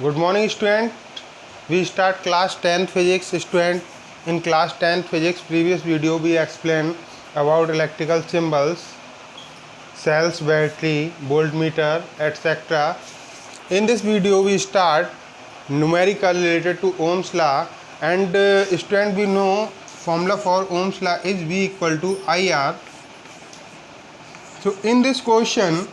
Good morning student. We start class 10th physics student. In class 10th physics previous video we explained about electrical symbols, cells, battery, voltmeter, etc. In this video we start numerical related to Ohm's law and student we know formula for Ohm's law is V equal to IR. So in this question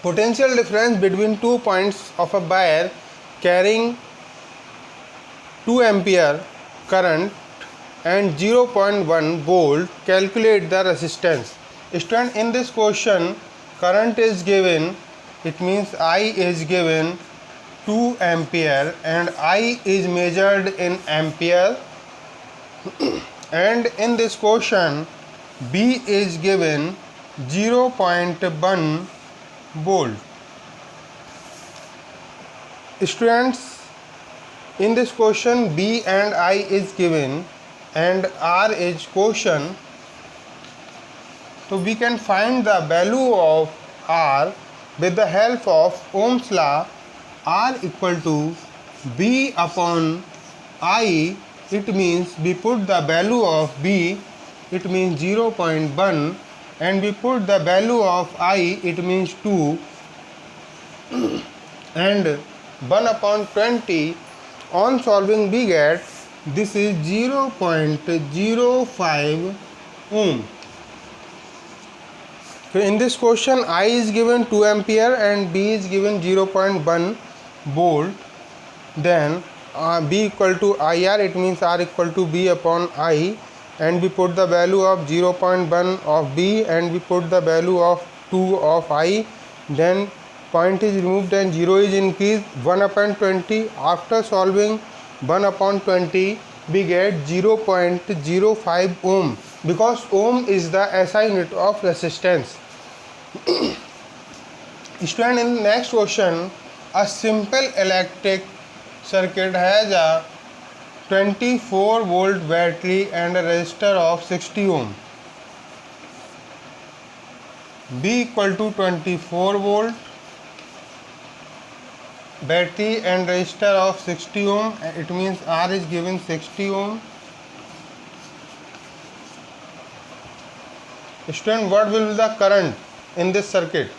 potential difference between 2 points of a wire carrying 2 ampere current and 0.1 volt, calculate the resistance. Student, in this question current is given, it means I is given 2 ampere and I is measured in ampere and in this question B is given 0.1 volt. Students, in this question B and I is given and R is quotient, so we can find the value of R with the help of Ohm's law. R equal to B upon I, it means we put the value of B, it means 0.1, and we put the value of I, it means 2, and 1 upon 20. On solving we get this is 0.05 ohm. So in this question I is given 2 ampere and B is given 0.1 volt. Then B equal to IR, it means R equal to B upon I, and we put the value of 0.1 of B and we put the value of 2 of I, then point is removed and 0 is increased, 1 upon 20. After solving 1 upon 20 we get 0.05 ohm, because ohm is the SI unit of resistance. Student, in the next question, a simple electric circuit has a 24 volt battery and a resistor of 60 ohm. B equal to 24 volt, battery and resistor of 60 ohm, it means R is given 60 ohm. Student, what will be the current in this circuit?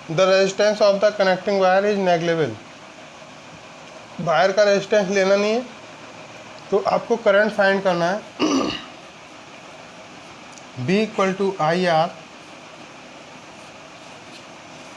The resistance of the connecting wire is negligible. Wire का resistance लेना नहीं है तो आपको current find करना है. B equal to I R,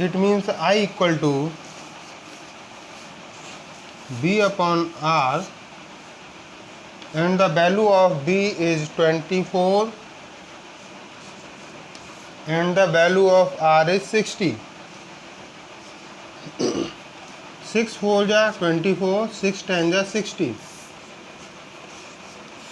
it means I equal to B upon R and the value of B is 24 and the value of R is 60. 6 4 जा 24, 6 10 जा 60.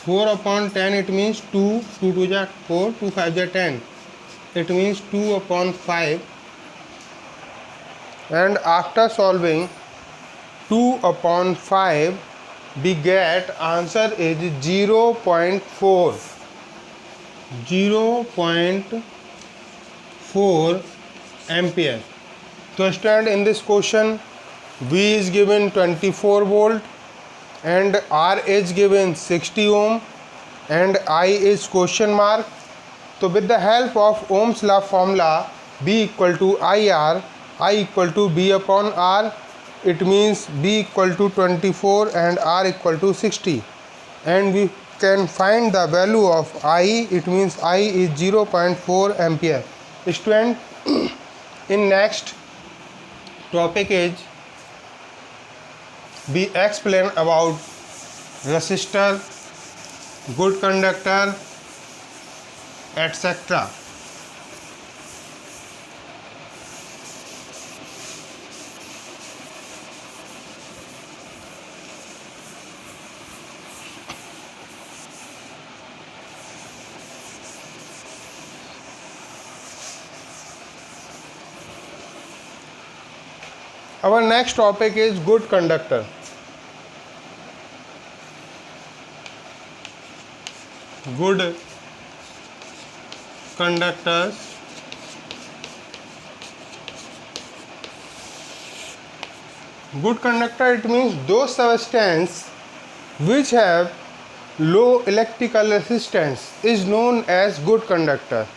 4 upon 10 it means 2, 2 2 जा 4, 2 5 जा 10. It means 2 upon 5. And after solving 2 upon 5 we get answer is 0.4 ampere. So student, in this question V is given 24 volt and R is given 60 ohm and I is question mark. So with the help of Ohm's law formula, B equal to IR, I equal to B upon R, it means B equal to 24 and R equal to 60, and we can find the value of I, it means I is 0.4 ampere. Student, in next topic is we explain about resistor, good conductor, etc. Our next topic is good conductor. Good conductors good conductor, it means those substances which have low electrical resistance is known as good conductor.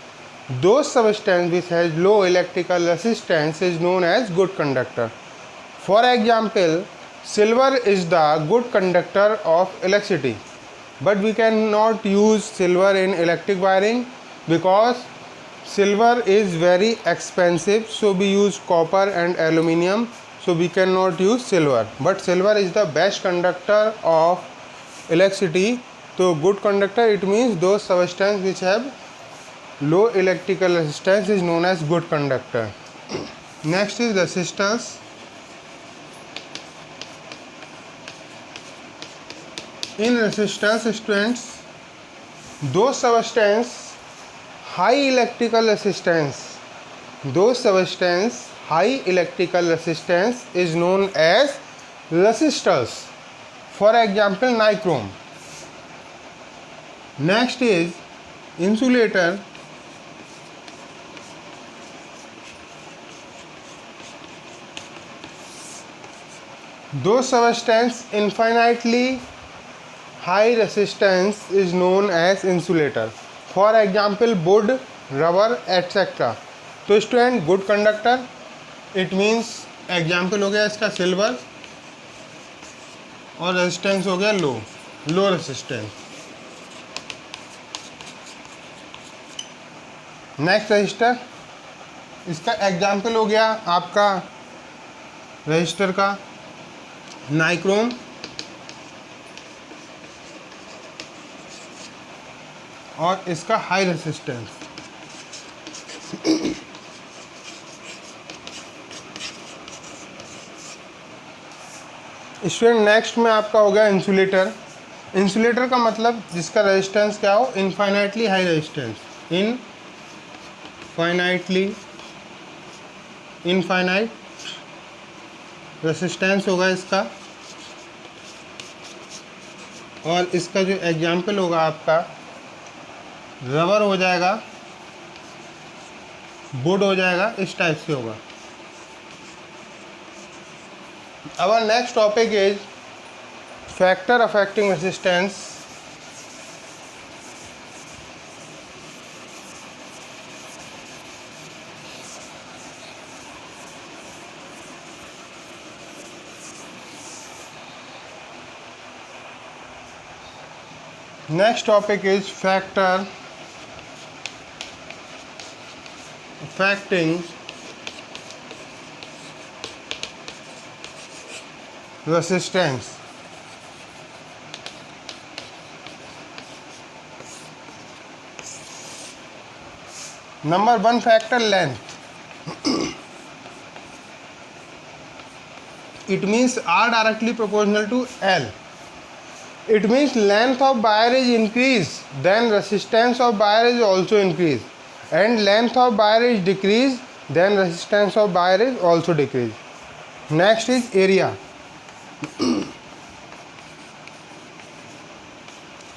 Those substances which has low electrical resistance is known as good conductor. For example, silver is the good conductor of electricity, but we cannot use silver in electric wiring because silver is very expensive, so we use copper and aluminium, so we cannot use silver. But silver is the best conductor of electricity. So good conductor, it means those substances which have low electrical resistance is known as good conductor. Next is resistors. In resistors, students, those substances high electrical resistance, those substances high electrical resistance is known as resistors. For example, nichrome. Next is insulator. Those substances infinitely high resistance is known as insulator. For example, wood, rubber, etc. तो student good conductor, it means example हो गया इसका silver, और resistance हो गया low resistance. Next register, इसका example हो गया आपका रजिस्टर का नाइक्रोम, और इसका हाई रेजिस्टेंस. स्टूडेंट नेक्स्ट में आपका हो गया इंसुलेटर. इंसुलेटर का मतलब जिसका रेजिस्टेंस क्या हो, infinitely high resistance, infinite resistance होगा इसका. और इसका जो एग्जाम्पल होगा आपका रबर हो जाएगा, वुड हो जाएगा, इस टाइप से होगा. Our next topic is factor affecting resistance. Next topic is factor affecting resistance. Number one factor, length. It means R directly proportional to L. It means length of wire is increased, then resistance of wire is also increased, and length of wire is decreased, then resistance of wire is also decreased. Next is area.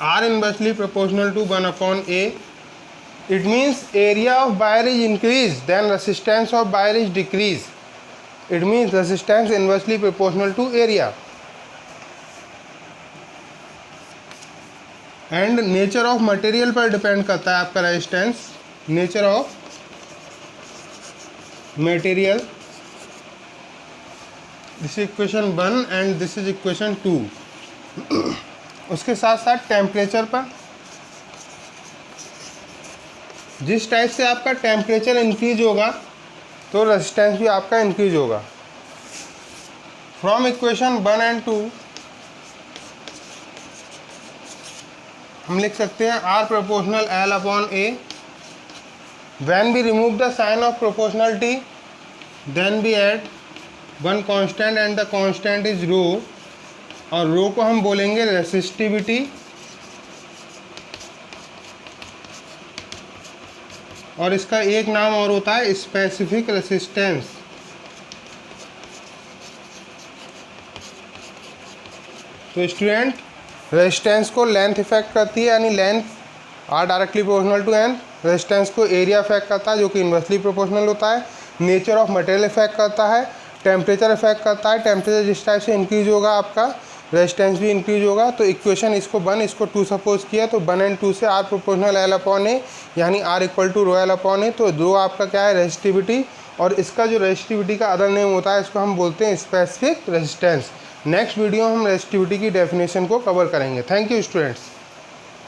R inversely proportional to 1 upon A. It means area of wire is increased, then resistance of wire is decreased. It means resistance inversely proportional to area. And nature of material पर depend करता है आपका resistance. Nature of material, this is equation 1 and this is equation 2. उसके साथ साथ temperature पर, जिस type से आपका टेम्परेचर इंक्रीज होगा तो रेजिस्टेंस भी आपका इंक्रीज होगा. फ्रॉम इक्वेशन 1 एंड 2 हम लिख सकते हैं R proportional L upon A. When we remove the sign of proportionality then we add one constant and the constant is rho, और रो को हम बोलेंगे रेसिस्टिविटी, और इसका एक नाम और होता है स्पेसिफिक रेसिस्टेंस. तो स्टूडेंट, रेजिस्टेंस को लेंथ इफेक्ट करती है, यानी length R directly proportional to N. Resistance को एरिया इफेक्ट करता है जो कि इन्वर्सली प्रोपोर्शनल होता है. नेचर ऑफ मटेरियल इफेक्ट करता है, टेम्परेचर इफेक्ट करता है, टेम्परेचर जिस टाइप से इंक्रीज होगा आपका रेजिस्टेंस भी इंक्रीज होगा। तो इक्वेशन इसको 1 इसको 2 सपोज किया, तो 1 एंड 2 से R प्रोपोर्शनल L/A यानी R इक्वल टू ρL/A। तो जो आपका क्या है रेजिस्टिविटी, और इसका जो रेजिस्टिविटी का अदर नेम होता है इसको हम बोलते हैं स्पेसिफिक रेजिस्टेंस। नेक्स्ट वीडियो हम रेजिस्टिविटी की डेफिनेशन को कवर करेंगे। Thank you students.